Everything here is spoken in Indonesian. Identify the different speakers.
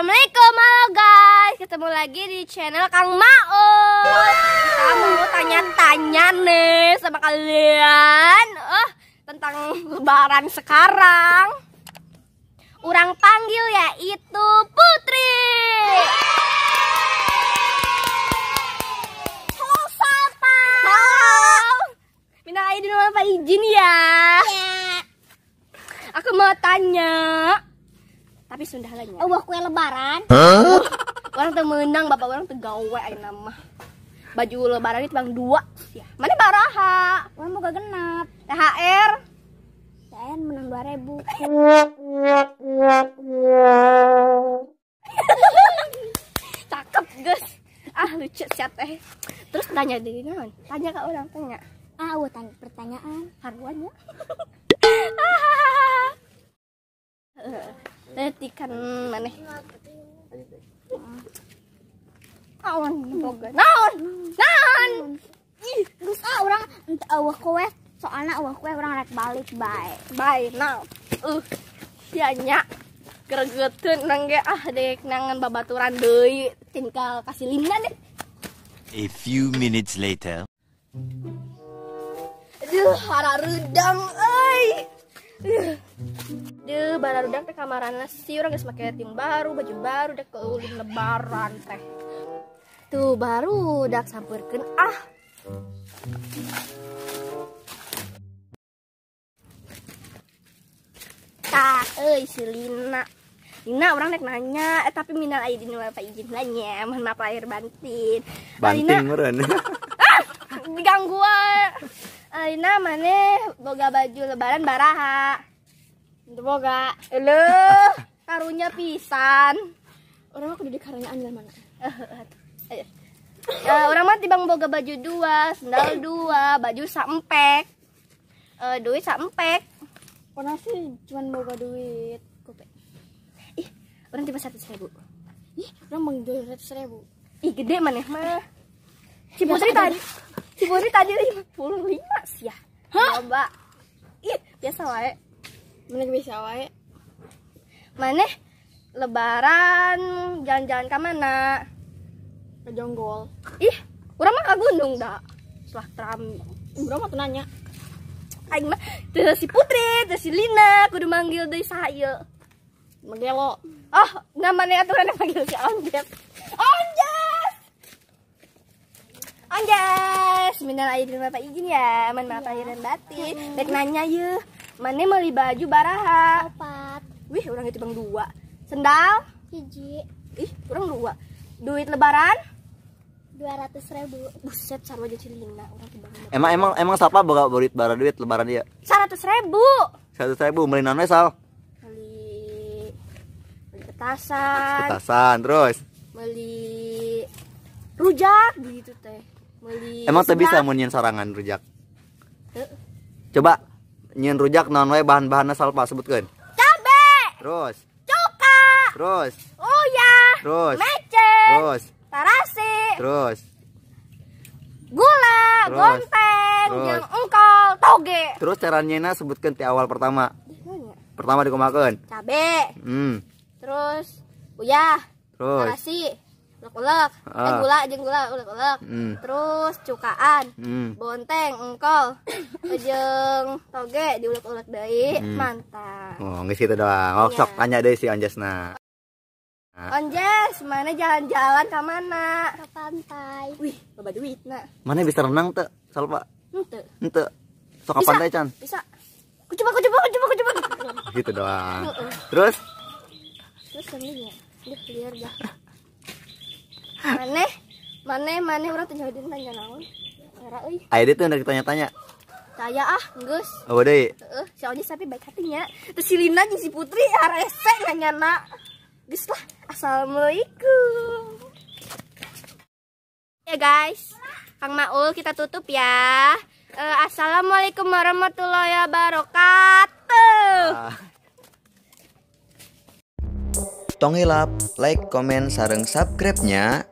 Speaker 1: Assalamualaikum, halo guys, ketemu lagi di channel Kang Maul. Kita mau tanya-tanya nih sama kalian tentang lebaran sekarang. Urang panggil yaitu Putri. Halo Salpa. Halo. Minal aidin wal faizin ya. Aku mau tanya. Tapi sundahlannya.
Speaker 2: Kue lebaran.
Speaker 1: Orang tuh menang, bapak orang tuh gawe ayeuna mah. Baju lebaran itu bang 2 ya. Mana baraha?
Speaker 2: Orang mau gak genap.
Speaker 1: THR.
Speaker 2: Saya menang 2000.
Speaker 1: Cakep, guys. Lucu sih teh. Terus tanya deh naon? Tanya ke orang, tanya.
Speaker 2: Tanya pertanyaan.
Speaker 1: Haruannya. Letikan maneh. Naon boga. Naon.
Speaker 2: Terus orang ente kue soalnya kue orang rek balik
Speaker 1: Bye now. Nya gregeteun urang ge dek nangan babaturan deui. Tinggal kasih lina deh.
Speaker 3: A few minutes later.
Speaker 1: Aduh, hararudang euy. Duh, bararudak teh kamarana sih urang geus make ting baru, baju baru dek keulin lebaran teh. Tuh baru dak sampurkeun Tah, si Lina. Lina orang rek nanya, tapi minal aidin wal faizin nanya, mohon maaf lahir batin.
Speaker 4: Banting meureun.
Speaker 1: Diganggu Lina maneh boga baju lebaran baraha? Teu boga. Eleuh, karunya pisan.
Speaker 2: Orang mah kudu dikaranyaan dari mana?
Speaker 1: Orang mah tibang boga baju 2, sendal 2, baju saempek. Duit saempek.
Speaker 2: Orang sih cuman boga duit kope.
Speaker 1: Orang tiba 100.000.
Speaker 2: Orang mang 200.000.
Speaker 1: Gede maneh mah. Si Putri tadi 55 sih ya. Coba. Biasa wae.
Speaker 2: Mana bisa wae.
Speaker 1: Maneh lebaran jalan-jalan ke mana?
Speaker 2: Ke Jonggol.
Speaker 1: Urang mah ka gunung da. Setelah tram.
Speaker 2: Urang mah teu nanya.
Speaker 1: Aing mah teu si Putri, teu si Lina, kudu manggil deui saha ieu.
Speaker 2: Magelo.
Speaker 1: Namanya aturan manggil si Onjes. Onjes, minal aidin wal faizin ya, man maaf lahiran batin. Rek nanya ye, maneh meuli baju baraha?
Speaker 2: 4.
Speaker 1: Wih, urang itu bang 2. Sendal?
Speaker 2: 1.
Speaker 1: Urang 2. Duit lebaran?
Speaker 2: 200.000.
Speaker 1: Buset, sarua jeung si Lina, urang teh bang.
Speaker 4: Emang siapa boga duit lebaran dia?
Speaker 1: 100.000.
Speaker 4: 100.000 beli naon we sal?
Speaker 1: Beli petasan.
Speaker 4: Terus.
Speaker 1: Beli rujak gitu teh. Beli
Speaker 4: Emang teu bisa
Speaker 1: seblak.
Speaker 4: mun nyeun sorangan rujak. Coba nyeun rujak naon we bahan-bahanna salpa sebutkeun.
Speaker 1: Cabe.
Speaker 4: Terus.
Speaker 1: Cuka.
Speaker 4: Terus.
Speaker 1: Uyah.
Speaker 4: Terus.
Speaker 1: Mecen.
Speaker 4: Terus.
Speaker 1: Tarasi.
Speaker 4: Terus.
Speaker 1: Gula.
Speaker 4: Terus.
Speaker 1: Gonteng.
Speaker 4: Terus.
Speaker 1: Jeung engkol. Toge.
Speaker 4: Terus cara nyeuna sebutkeun ti awal pertama. Pertama dikumakeun.
Speaker 1: Cabe. Terus uyah.
Speaker 4: Terus.
Speaker 1: Tarasi. Ulek-ulek. Gula jeung gula ulek-ulek. Terus cukaan. Bonteng, engkol. Jeung toge diulek-ulek deui. Mantap.
Speaker 4: Oh, geus kitu doang. Sok tanya deui si Anjesna.
Speaker 1: Onjes, mana jalan-jalan ke mana?
Speaker 2: Ke pantai.
Speaker 1: Wih, loba duitna.
Speaker 4: Mana bisa renang teu, Salpa?
Speaker 1: Henteu.
Speaker 4: Sok ka pantai can.
Speaker 1: Bisa. Kucoba.
Speaker 4: Gitu doang. Terus
Speaker 1: Seninya. Liar dah. Maneh urang teh jauhin tanya naon? Era euy.
Speaker 4: aya dieu teh udah ditanya-tanya.
Speaker 1: Tanya geus.
Speaker 4: Oh, deui.
Speaker 1: Si Onjes tapi baik hatinya. Terus si Lina jeung si Putri rese nanyana. Geus lah. Assalamualaikum. Ya guys, Kang Maul kita tutup ya. Assalamualaikum warahmatullahi wabarakatuh.
Speaker 4: Tong hilap, like, komen, sareng subscribe-nya.